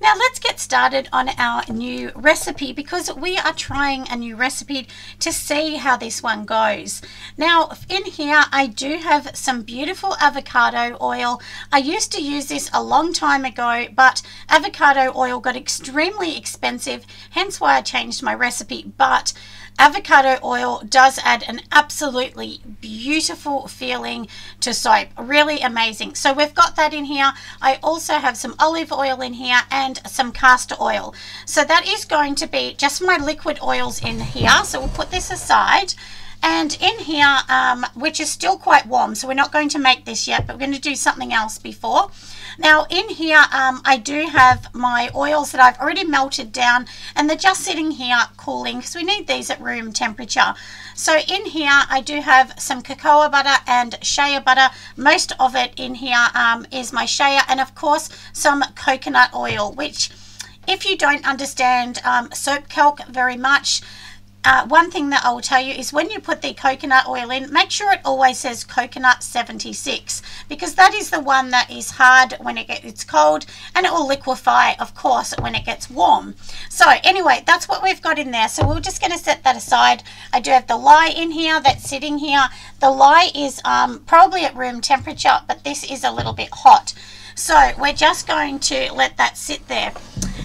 Now let's get started on our new recipe, because we are trying a new recipe to see how this one goes. Now in here I do have some beautiful avocado oil. I used to use this a long time ago, but avocado oil got extremely expensive, hence why I changed my recipe. But avocado oil does add an absolutely beautiful feeling to soap. Really amazing. So we've got that in here. I also have some olive oil in here and some castor oil. So that is going to be just my liquid oils in here. So we'll put this aside. And in here, which is still quite warm, so we're not going to make this yet, but we're going to do something else before. Now in here, I do have my oils that I've already melted down, and they're just sitting here cooling because we need these at room temperature. So in here, I do have some cocoa butter and shea butter. Most of it in here is my shea, and of course some coconut oil, which if you don't understand soap calc very much, one thing that I will tell you is when you put the coconut oil in, make sure it always says coconut 76, because that is the one that is hard when it's cold, and it will liquefy, of course, when it gets warm. So anyway, that's what we've got in there. So we're just going to set that aside. I do have the lye in here that's sitting here. The lye is probably at room temperature, but this is a little bit hot. So we're just going to let that sit there.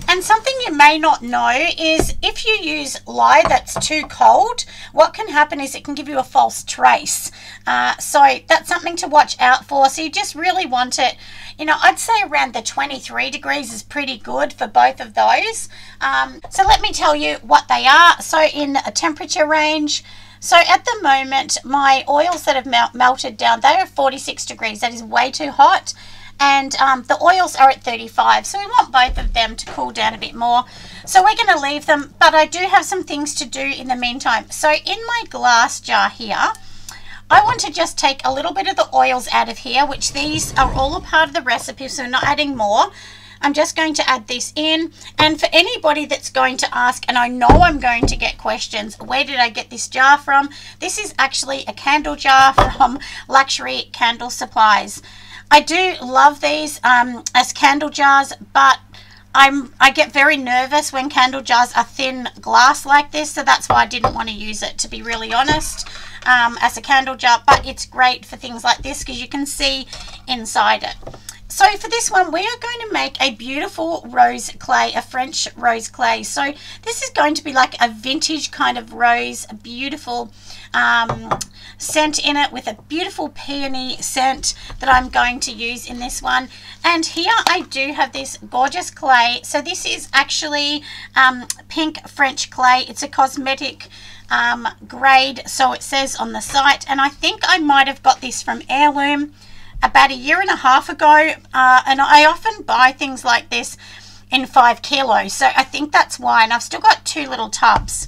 And something you may not know is if you use lye that's too cold, what can happen is it can give you a false trace. So that's something to watch out for. So you just really want it, you know, I'd say around the 23 degrees is pretty good for both of those. So let me tell you what they are. So in a temperature range, so at the moment, my oils that have melted down, they are 46 degrees. That is way too hot. And the oils are at 35, so we want both of them to cool down a bit more. So we're going to leave them, but I do have some things to do in the meantime. So in my glass jar here, I want to just take a little bit of the oils out of here, which these are all a part of the recipe, so we're not adding more. I'm just going to add this in. And for anybody that's going to ask, and I know I'm going to get questions, where did I get this jar from? This is actually a candle jar from Luxury Candle Supplies. I do love these as candle jars, but I get very nervous when candle jars are thin glass like this, so that's why I didn't want to use it, to be really honest, as a candle jar. But it's great for things like this because you can see inside it. So for this one, we are going to make a beautiful rose clay, a French rose clay. So this is going to be like a vintage kind of rose, a beautiful scent in it with a beautiful peony scent that I'm going to use in this one. And here I do have this gorgeous clay. So this is actually pink French clay. It's a cosmetic grade, so it says on the site. And I think I might have got this from Heirloom about 1.5 years ago, and I often buy things like this in 5 kilos, so I think that's why. And I've still got 2 little tubs.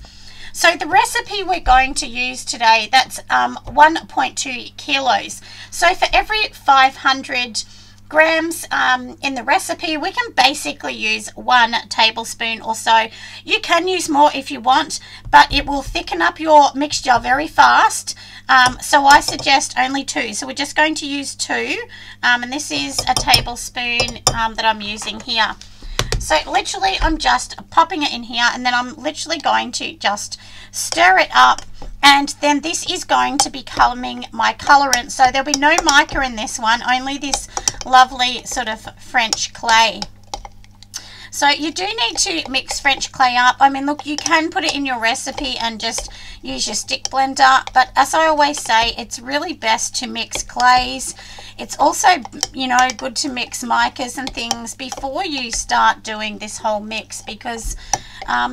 So the recipe we're going to use today, that's 1.2 kilos. So for every 500 grams in the recipe, we can basically use 1 tablespoon or so. You can use more if you want, but it will thicken up your mixture very fast. So I suggest only 2. So we're just going to use 2, and this is a tablespoon that I'm using here. So literally I'm just popping it in here, and then I'm literally going to just stir it up, and then this is going to be becoming my colorant. So there'll be no mica in this one, only this lovely sort of French clay. So you do need to mix French clay up. I mean, look, you can put it in your recipe and just use your stick blender, but as I always say, it's really best to mix clays. It's also, you know, good to mix micas and things before you start doing this whole mix, because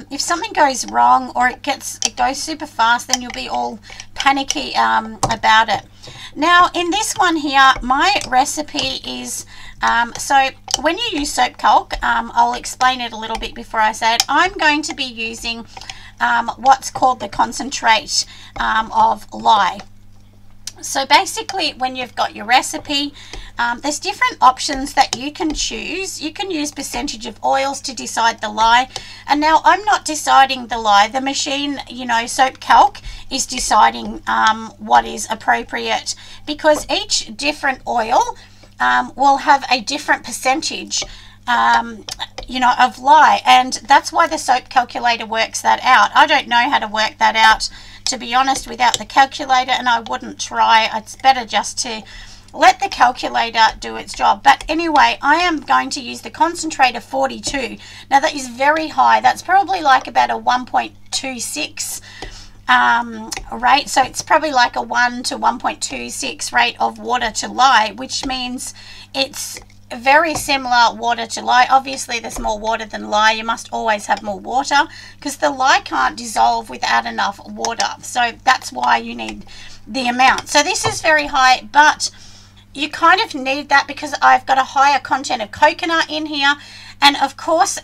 if something goes wrong or it goes super fast, then you'll be all panicky about it. Now in this one here, my recipe is so when you use soap calc, I'll explain it a little bit before I say it. I'm going to be using what's called the concentrate of lye. So basically, when you've got your recipe, there's different options that you can choose. You can use percentage of oils to decide the lye. And now I'm not deciding the lye. The machine, you know, soap calc is deciding what is appropriate, because each different oil will have a different percentage. you know, of lye, and that's why the soap calculator works that out. I don't know how to work that out, to be honest, without the calculator, and I wouldn't try. It's better just to let the calculator do its job. But anyway, I am going to use the concentrate of 42. Now that is very high. That's probably like about a 1.26 rate. So it's probably like a 1 to 1.26 rate of water to lye, which means it's very similar water to lye. Obviously there's more water than lye. You must always have more water because the lye can't dissolve without enough water. So that's why you need the amount. So this is very high, but you kind of need that because I've got a higher content of coconut in here. And of course,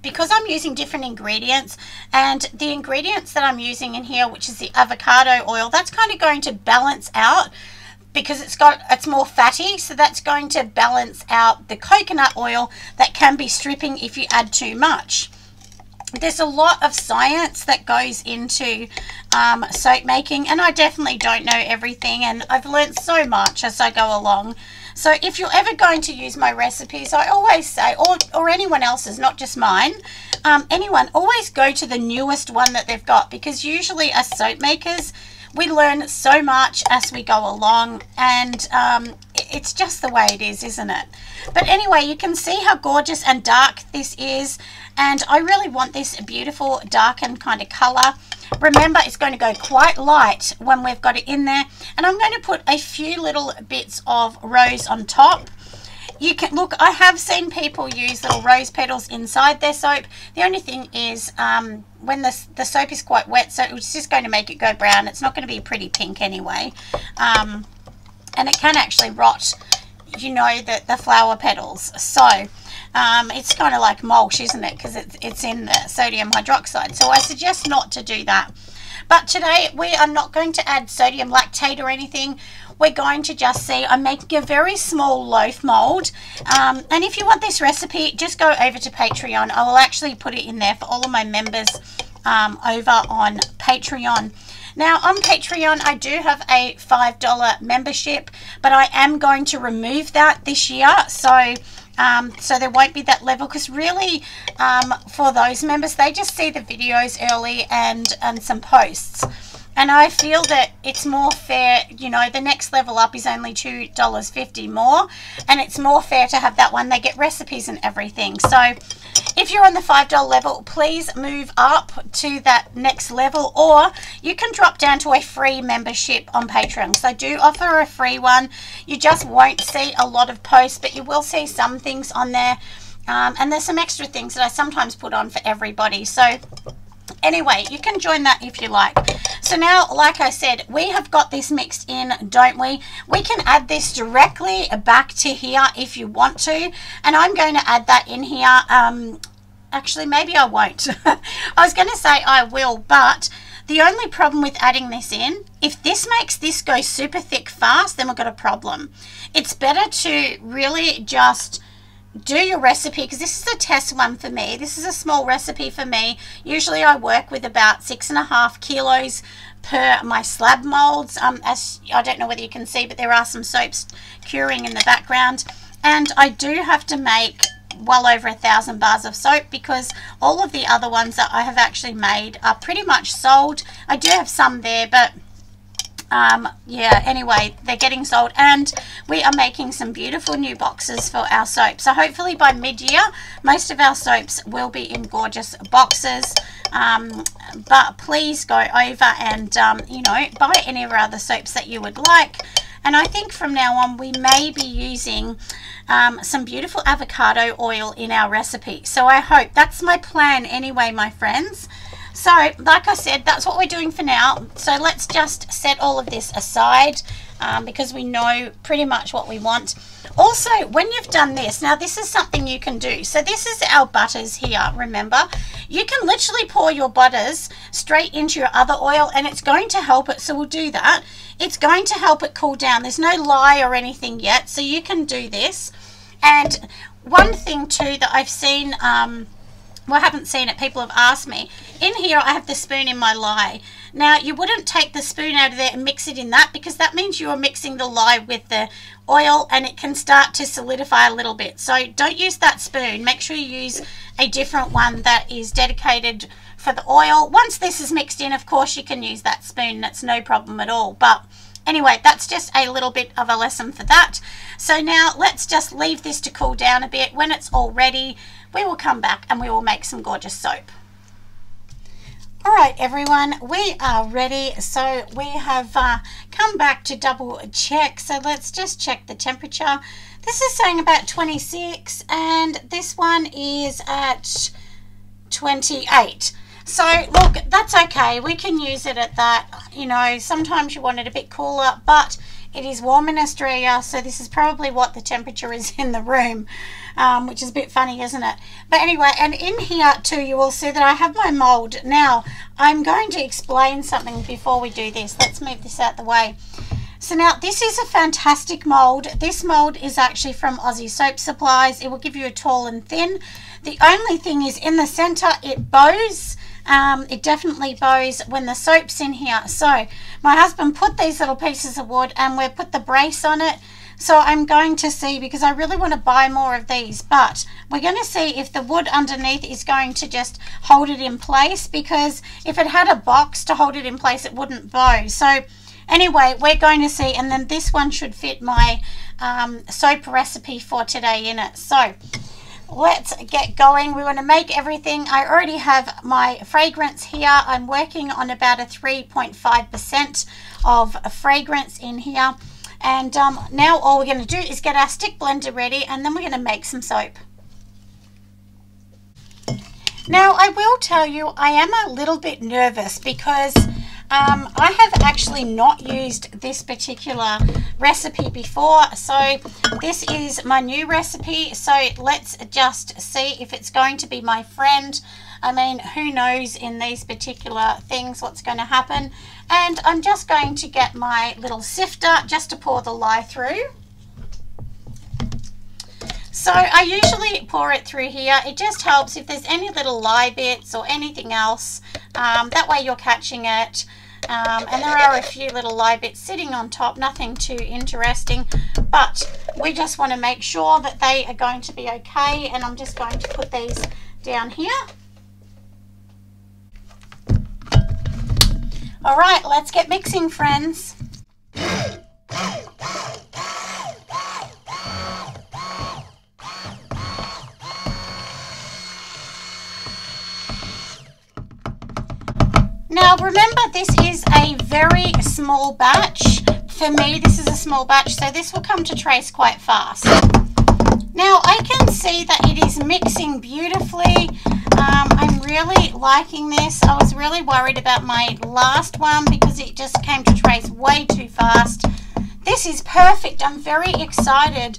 because I'm using different ingredients, and the ingredients that I'm using in here, which is the avocado oil, that's kind of going to balance out because it's more fatty. So that's going to balance out the coconut oil that can be stripping if you add too much. There's a lot of science that goes into soap making, and I definitely don't know everything, and I've learned so much as I go along. So if you're ever going to use my recipes, I always say, or anyone else's, not just mine, anyone, always go to the newest one that they've got, because usually as soap makers, we learn so much as we go along, and it's just the way it is, isn't it? But anyway, you can see how gorgeous and dark this is, and I really want this beautiful darkened kind of color. Remember, it's going to go quite light when we've got it in there, and I'm going to put a few little bits of rose on top. You can look, I have seen people use little rose petals inside their soap. The only thing is when the soap is quite wet, so it's just going to make it go brown. It's not going to be pretty pink anyway, and it can actually rot, you know, the flower petals. So it's kind of like mulch, isn't it, because it's in the sodium hydroxide. So I suggest not to do that. But today we are not going to add sodium lactate or anything. We're going to just see, I'm making a very small loaf mold, and if you want this recipe, just go over to Patreon. I will actually put it in there for all of my members over on Patreon. Now on Patreon, I do have a $5 membership, but I am going to remove that this year. So there won't be that level, because really for those members, they just see the videos early and some posts. And I feel that it's more fair, you know, the next level up is only $2.50 more, and it's more fair to have that one. They get recipes and everything. So if you're on the $5 level, please move up to that next level, or you can drop down to a free membership on Patreon. So I do offer a free one. You just won't see a lot of posts, but you will see some things on there. And there's some extra things that I sometimes put on for everybody. So anyway, you can join that if you like. So now, like I said, we have got this mixed in, don't we? We can add this directly back to here if you want to, and I'm going to add that in here. Actually, maybe I won't. I was going to say I will, but the only problem with adding this in, if this makes this go super thick fast, then we've got a problem. It's better to really just do your recipe, because this is a test one for me. This is a small recipe for me. Usually I work with about 6.5 kilos per my slab molds. As I don't know whether you can see, but there are some soaps curing in the background, and I do have to make well over 1,000 bars of soap, because all of the other ones that I have actually made are pretty much sold. I do have some there, but yeah, anyway, they're getting sold, and we are making some beautiful new boxes for our soap. So hopefully by mid-year, most of our soaps will be in gorgeous boxes. But please go over and, you know, buy any of our other soaps that you would like. And I think from now on, we may be using some beautiful avocado oil in our recipe. So I hope, that's my plan anyway, my friends. So like I said, that's what we're doing for now. So let's just set all of this aside, because we know pretty much what we want. Also, when you've done this, now this is something you can do. So this is our butters here, remember? You can literally pour your butters straight into your other oil, and it's going to help it. So we'll do that. It's going to help it cool down. There's no lye or anything yet, so you can do this. And one thing too that I've seen, well, I haven't seen it, people have asked me, in here I have the spoon in my lye. Now, you wouldn't take the spoon out of there and mix it in that, because that means you are mixing the lye with the oil and it can start to solidify a little bit. So don't use that spoon. Make sure you use a different one that is dedicated for the oil. Once this is mixed in, of course, you can use that spoon. That's no problem at all. But anyway, that's just a little bit of a lesson for that. So now let's just leave this to cool down a bit. When it's all ready, we will come back and we will make some gorgeous soap. All right, everyone, we are ready. So we have come back to double check. So let's just check the temperature. This is saying about 26 and this one is at 28. So look, that's okay. We can use it at that. You know, sometimes you want it a bit cooler, but it is warm in Australia, so this is probably what the temperature is in the room, which is a bit funny, isn't it? But anyway, and in here too, you will see that I have my mold. Now, I'm going to explain something before we do this. Let's move this out the way. So now, this is a fantastic mold. This mold is actually from Aussie Soap Supplies. It will give you a tall and thin. The only thing is in the center, it bows. It definitely bows when the soap's in here. So my husband put these little pieces of wood and we put the brace on it. So I'm going to see, because I really want to buy more of these, but we're going to see if the wood underneath is going to just hold it in place, because if it had a box to hold it in place, it wouldn't bow. So anyway, we're going to see, and then this one should fit my soap recipe for today in it. So let's get going. We want to make everything. I already have my fragrance here. I'm working on about a 3.5% of fragrance in here. And now all we're going to do is get our stick blender ready, and then we're going to make some soap. Now, I will tell you, I am a little bit nervous because I have actually not used this particular recipe before. So this is my new recipe. So let's just see if it's going to be my friend. I mean, who knows in these particular things what's going to happen. And I'm just going to get my little sifter just to pour the lye through. So I usually pour it through here. It just helps if there's any little lye bits or anything else. That way you're catching it. And there are a few little lye bits sitting on top, nothing too interesting, but we just want to make sure that they are going to be okay. And I'm just going to put these down here. All right, let's get mixing, friends. Now remember, this is a very small batch. For me, this is a small batch, so this will come to trace quite fast. Now I can see that it is mixing beautifully. I'm really liking this. I was really worried about my last one because it just came to trace way too fast. This is perfect. I'm very excited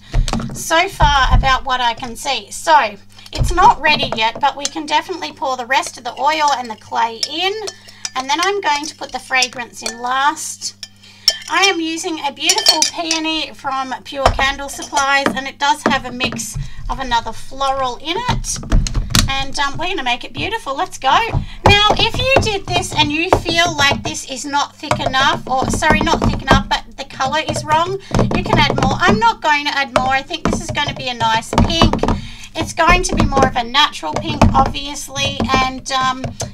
so far about what I can see. So it's not ready yet, but we can definitely pour the rest of the oil and the clay in. And then I'm going to put the fragrance in last. I am using a beautiful peony from Pure Candle Supplies, and it does have a mix of another floral in it. And we're going to make it beautiful. Let's go. Now, if you did this and you feel like this is not thick enough, or sorry, not thick enough, but the color is wrong, you can add more. I'm not going to add more. I think this is going to be a nice pink. It's going to be more of a natural pink, obviously, and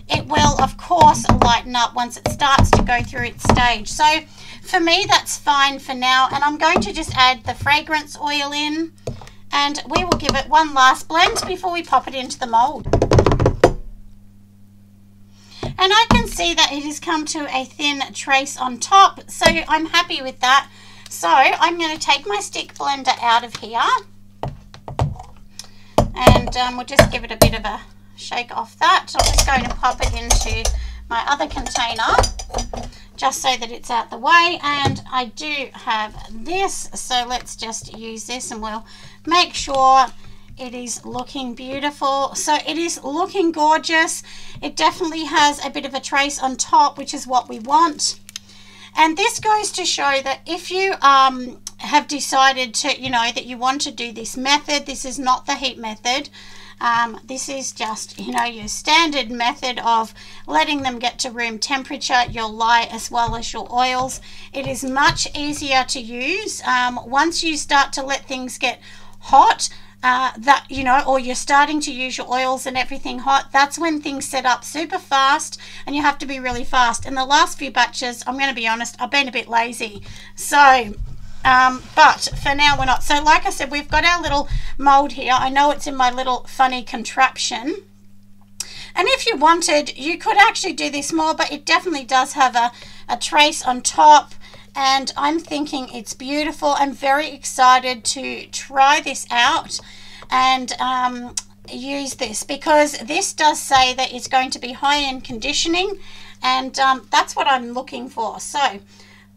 it will, of course, lighten up once it starts to go through its stage. So for me, that's fine for now, and I'm going to just add the fragrance oil in, and we will give it one last blend before we pop it into the mold. And I can see that it has come to a thin trace on top, so I'm happy with that. So I'm going to take my stick blender out of here, and we'll just give it a bit of a shake off that. So I'm just going to pop it into my other container just so that it's out the way. And I do have this, so let's just use this and we'll make sure it is looking beautiful. So it is looking gorgeous. It definitely has a bit of a trace on top, which is what we want. And this goes to show that if you have decided to, you know, that you want to do this method, this is not the heat method. This is just, you know, your standard method of letting them get to room temperature, your lye as well as your oils. It is much easier to use. Once you start to let things get hot, that, you know, or you're starting to use your oils and everything hot, that's when things set up super fast and you have to be really fast. In the last few batches, I'm going to be honest, I've been a bit lazy. So but for now we're not. So like I said, we've got our little mold here. I know it's in my little funny contraption, and if you wanted you could actually do this more, but it definitely does have a trace on top, and I'm thinking it's beautiful. I'm very excited to try this out and use this, because this does say that it's going to be high-end conditioning, and that's what I'm looking for. So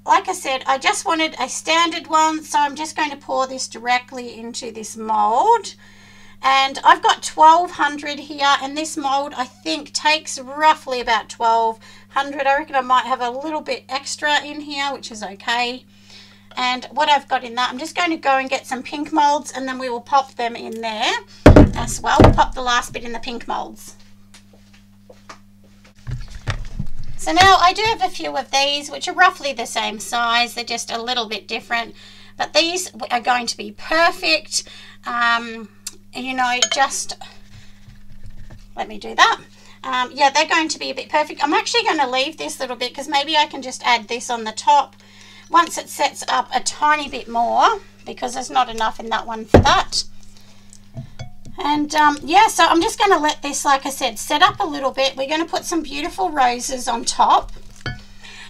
like I said, I just wanted a standard one, so I'm just going to pour this directly into this mold. And I've got 1200 here, and this mold I think takes roughly about 1200. I reckon I might have a little bit extra in here, which is okay. And what I've got in that, I'm just going to go and get some pink molds, and then we will pop them in there as well. We'll pop the last bit in the pink molds. So now I do have a few of these which are roughly the same size. They're just a little bit different, but these are going to be perfect. You know, just let me do that. Yeah, they're going to be a bit perfect. I'm actually going to leave this little bit because maybe I can just add this on the top once it sets up a tiny bit more, because there's not enough in that one for that. And yeah, so I'm just going to let this, like I said, set up a little bit. We're going to put some beautiful roses on top.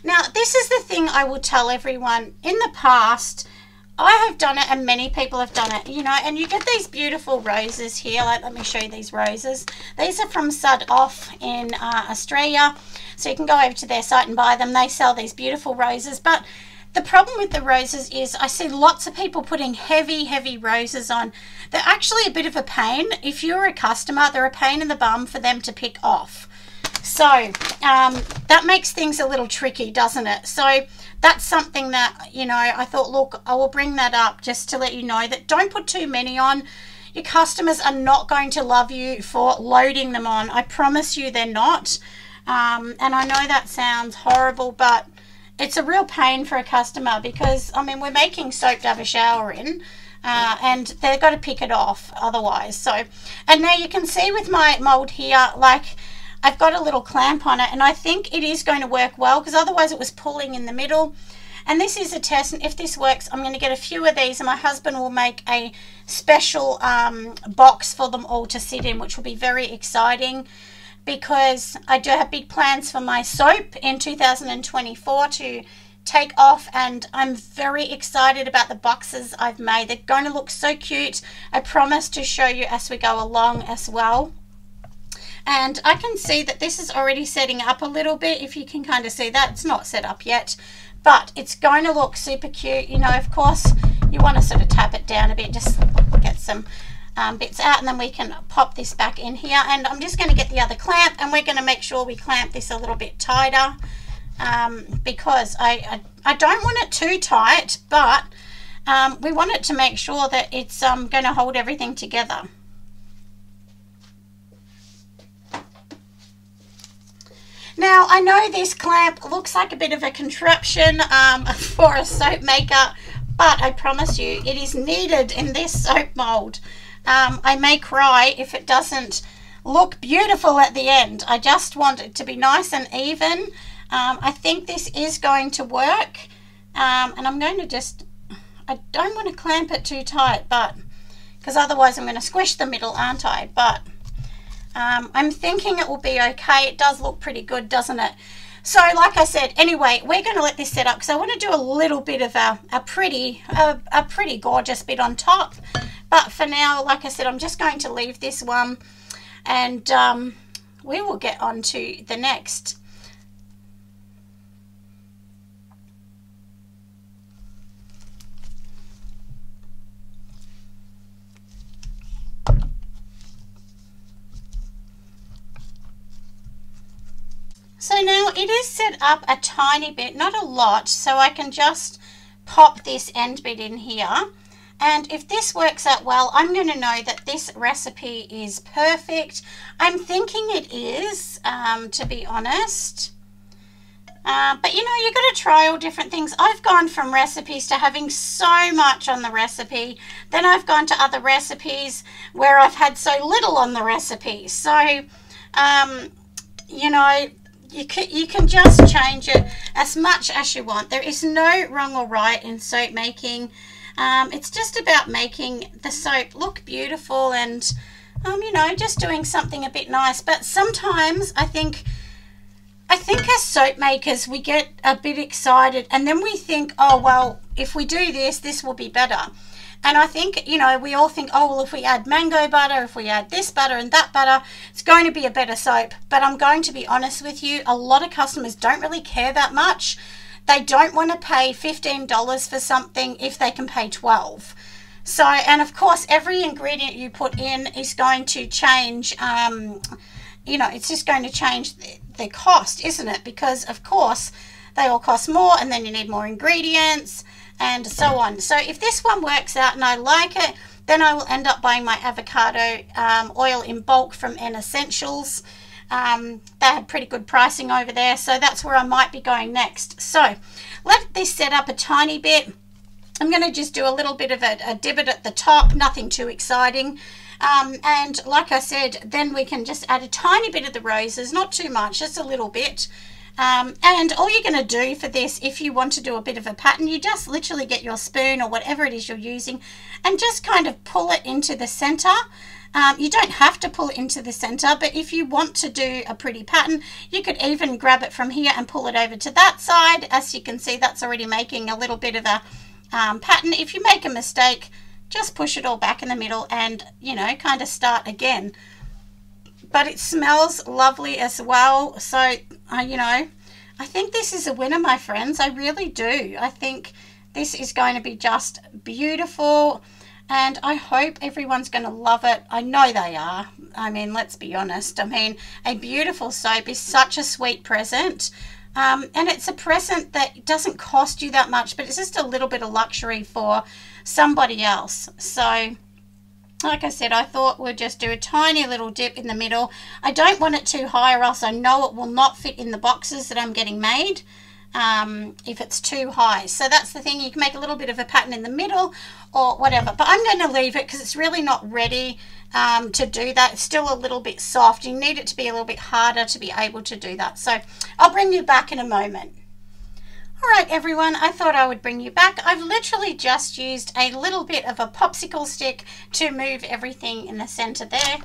Now, this is the thing I will tell everyone. In the past, I have done it, and many people have done it, you know, and you get these beautiful roses here. Like, let me show you these roses. These are from Sud Off in Australia. So you can go over to their site and buy them. They sell these beautiful roses. But the problem with the roses is I see lots of people putting heavy roses on. They're actually a bit of a pain. If you're a customer, they're a pain in the bum for them to pick off. So that makes things a little tricky, doesn't it? So that's something that, you know, I thought, look, I will bring that up just to let you know that don't put too many on. Your customers are not going to love you for loading them on. I promise you they're not. And I know that sounds horrible, but it's a real pain for a customer, because, I mean, we're making soap to have a shower in, and they've got to pick it off otherwise. So, and now you can see with my mold here, like, I've got a little clamp on it, and I think it is going to work well, because otherwise it was pulling in the middle. And this is a test, and if this works, I'm going to get a few of these, and my husband will make a special box for them all to sit in, which will be very exciting, because I do have big plans for my soap in 2024 to take off, and I'm very excited about the boxes I've made. They're going to look so cute. I promise to show you as we go along as well. And I can see that this is already setting up a little bit. If you can kind of see that, it's not set up yet, but it's going to look super cute. You know, of course, you want to sort of tap it down a bit, just get some bits out, and then we can pop this back in here. And I'm just going to get the other clamp, and we're going to make sure we clamp this a little bit tighter, because I don't want it too tight, but we want it to make sure that it's going to hold everything together. Now, I know this clamp looks like a bit of a contraption for a soap maker, but I promise you it is needed in this soap mold. I may cry if it doesn't look beautiful at the end. I just want it to be nice and even. I think this is going to work, and I'm going to just, I don't want to clamp it too tight, but because otherwise I'm going to squish the middle, aren't I? But I'm thinking it will be okay. It does look pretty good, doesn't it? So like I said, anyway, we're going to let this set up because I want to do a little bit of a pretty gorgeous bit on top. But for now, like I said, I'm just going to leave this one, and we will get on to the next. So now it is set up a tiny bit, not a lot, so I can just pop this end bit in here. And if this works out well, I'm going to know that this recipe is perfect. I'm thinking it is, to be honest. But you know, you've got to try all different things. I've gone from recipes to having so much on the recipe. Then I've gone to other recipes where I've had so little on the recipe. So, you know, you can just change it as much as you want. There is no wrong or right in soap making. It's just about making the soap look beautiful and, you know, just doing something a bit nice. But sometimes I think as soap makers, we get a bit excited and then we think, oh, well, if we do this, this will be better. And I think, you know, we all think, oh, well, if we add mango butter, if we add this butter and that butter, it's going to be a better soap. But I'm going to be honest with you, a lot of customers don't really care that much. They don't want to pay $15 for something if they can pay $12. So, and of course, every ingredient you put in is going to change, you know, it's just going to change the cost, isn't it? Because, of course, they all cost more and then you need more ingredients and so on. So if this one works out and I like it, then I will end up buying my avocado oil in bulk from N Essentials. They had pretty good pricing over there, so that's where I might be going next. So let this set up a tiny bit. I'm going to just do a little bit of a divot at the top, nothing too exciting. And like I said, then we can just add a tiny bit of the roses, not too much, just a little bit. And all you're going to do for this, if you want to do a bit of a pattern, you just literally get your spoon or whatever it is you're using and just kind of pull it into the center. You don't have to pull it into the center, but if you want to do a pretty pattern, you could even grab it from here and pull it over to that side. As you can see, that's already making a little bit of a pattern. If you make a mistake, just push it all back in the middle and, you know, kind of start again. But it smells lovely as well. So, you know, I think this is a winner, my friends. I really do. I think this is going to be just beautiful. And I hope everyone's going to love it. I know they are. I mean, let's be honest. I mean, a beautiful soap is such a sweet present. And it's a present that doesn't cost you that much, but it's just a little bit of luxury for somebody else. So, like I said, I thought we'll just do a tiny little dip in the middle. I don't want it too high or else I know it will not fit in the boxes that I'm getting made if it's too high. So that's the thing. You can make a little bit of a pattern in the middle or whatever. But I'm going to leave it because it's really not ready to do that. It's still a little bit soft. You need it to be a little bit harder to be able to do that. So I'll bring you back in a moment. All right, everyone, I thought I would bring you back. I've literally just used a little bit of a popsicle stick to move everything in the center there.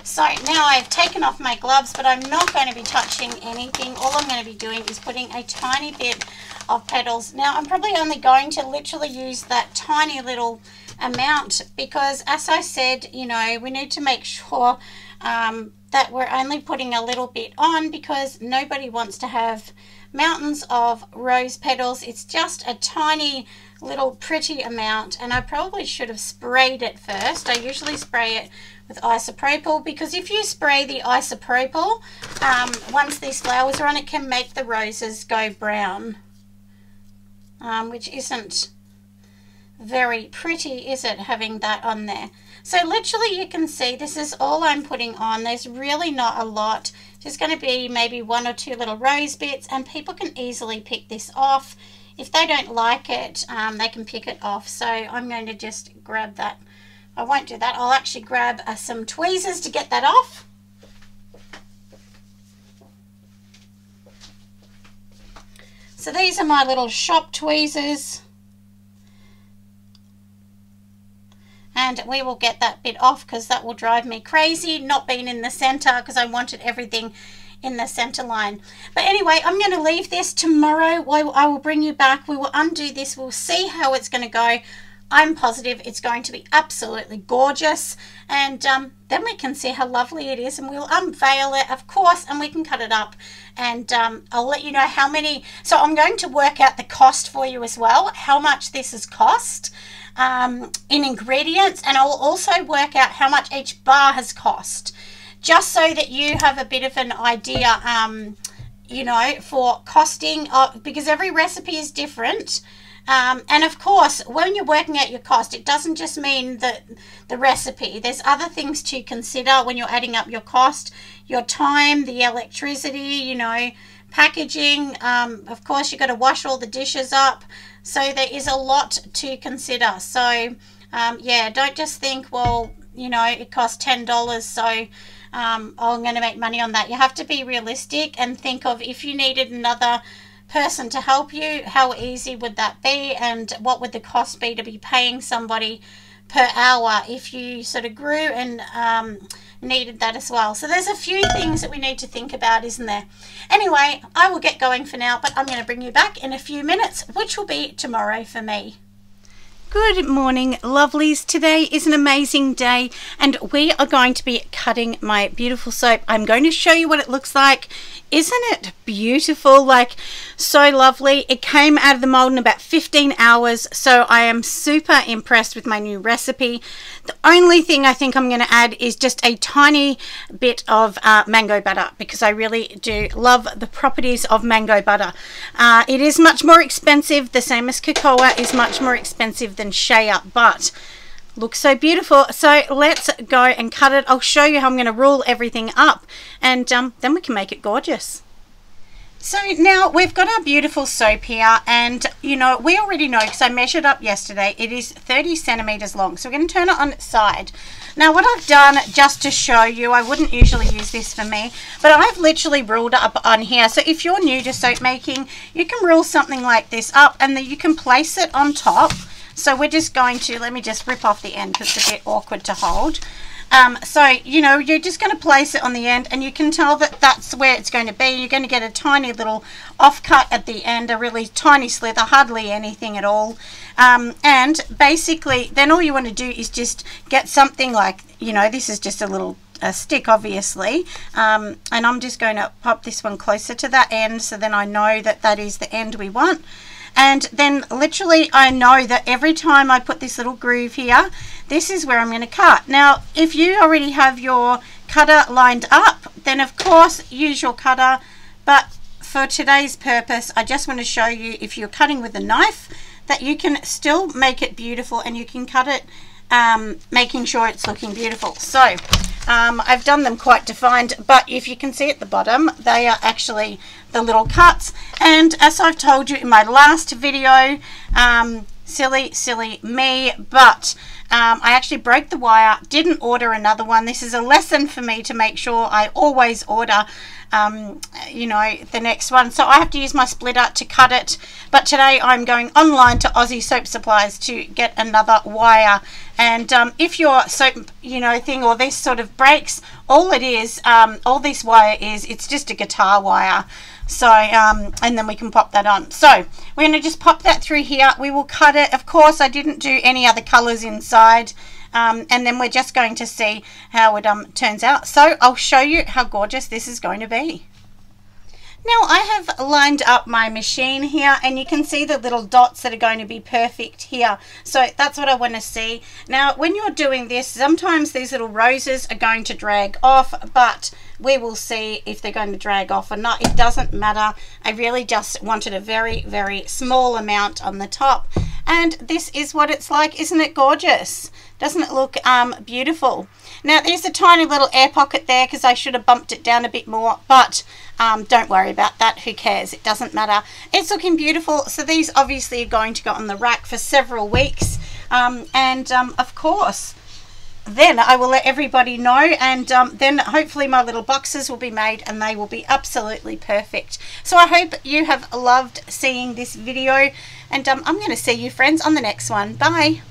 So now I've taken off my gloves, but I'm not going to be touching anything. All I'm going to be doing is putting a tiny bit of petals. Now, I'm probably only going to literally use that tiny little amount because, as I said, you know, we need to make sure that we're only putting a little bit on because nobody wants to have mountains of rose petals. It's just a tiny little pretty amount, and I probably should have sprayed it first. I usually spray it with isopropyl because if you spray the isopropyl, once these flowers are on, it can make the roses go brown, which isn't very pretty, is it, having that on there? So literally you can see this is all I'm putting on. There's really not a lot. There's going to be maybe one or two little rose bits, and people can easily pick this off. If they don't like it, they can pick it off. So I'm going to just grab that. I won't do that. I'll actually grab some tweezers to get that off. So these are my little shop tweezers. And we will get that bit off because that will drive me crazy not being in the center because I wanted everything in the center line. But anyway, I'm going to leave this. Tomorrow I will bring you back. We will undo this. We'll see how it's going to go. I'm positive it's going to be absolutely gorgeous. And then we can see how lovely it is. And we'll unveil it, of course, and we can cut it up. And I'll let you know how many. So I'm going to work out the cost for you as well, how much this has cost in ingredients, and I'll also work out how much each bar has cost, just so that you have a bit of an idea you know, for costing, because every recipe is different. And of course, when you're working out your cost, it doesn't just mean that the recipe. There's other things to consider when you're adding up your cost, your time, the electricity, you know, packaging. Of course, you've got to wash all the dishes up. So there is a lot to consider. So yeah, don't just think, well, you know, it costs $10, so I'm going to make money on that. You have to be realistic and think of, if you needed another person to help you, how easy would that be, and what would the cost be to be paying somebody per hour if you sort of grew and needed that as well. So there's a few things that we need to think about, isn't there? Anyway, I will get going for now, but I'm going to bring you back in a few minutes, which will be tomorrow for me. Good morning, lovelies. Today is an amazing day and we are going to be cutting my beautiful soap. I'm going to show you what it looks like. Isn't it beautiful? Like, so lovely. It came out of the mold in about 15 hours, so I am super impressed with my new recipe. The only thing I think I'm going to add is just a tiny bit of mango butter, because I really do love the properties of mango butter. It is much more expensive, the same as cocoa is much more expensive than shea, but looks so beautiful. So let's go and cut it. I'll show you how I'm going to roll everything up, and then we can make it gorgeous. So now we've got our beautiful soap here, and you know, we already know, because I measured up yesterday, it is 30 centimeters long. So we're going to turn it on its side. Now what I've done, just to show you, I wouldn't usually use this for me, but I've literally ruled up on here. So if you're new to soap making, you can rule something like this up, and then you can place it on top. So we're just going to, let me just rip off the end because it's a bit awkward to hold. So, you know, you're just going to place it on the end, and you can tell that that's where it's going to be. You're going to get a tiny little offcut at the end, a really tiny slither, hardly anything at all. And basically, then all you want to do is just get something like, you know, this is just a little stick, obviously. And I'm just going to pop this one closer to that end, so then I know that that is the end we want. And then literally I know that every time I put this little groove here, this is where I'm going to cut. Now, if you already have your cutter lined up, then of course use your cutter. But for today's purpose, I just want to show you, if you're cutting with a knife, that you can still make it beautiful, and you can cut it making sure it's looking beautiful. So I've done them quite defined, but if you can see at the bottom, they are actually the little cuts. And as I've told you in my last video, silly me, but I actually broke the wire, didn't order another one. This is a lesson for me to make sure I always order you know, the next one. So I have to use my splitter to cut it, but today I'm going online to Aussie Soap Supplies to get another wire. And if your soap, you know, thing or this sort of breaks, all it is, all this wire is, it's just a guitar wire. So and then we can pop that on. So we're going to just pop that through here. We will cut it. Of course, I didn't do any other colors inside. And then we're just going to see how it turns out. So I'll show you how gorgeous this is going to be. Now I have lined up my machine here, and you can see the little dots that are going to be perfect here. So that's what I want to see. Now when you're doing this, sometimes these little roses are going to drag off, but we will see if they're going to drag off or not. It doesn't matter. I really just wanted a very small amount on the top, and this is what it's like. Isn't it gorgeous? Doesn't it look beautiful? Now there's a tiny little air pocket there because I should have bumped it down a bit more, but don't worry about that. Who cares? It doesn't matter. It's looking beautiful. So these obviously are going to go on the rack for several weeks, and of course then I will let everybody know, and then hopefully my little boxes will be made and they will be absolutely perfect. So I hope you have loved seeing this video, and I'm going to see you friends on the next one. Bye.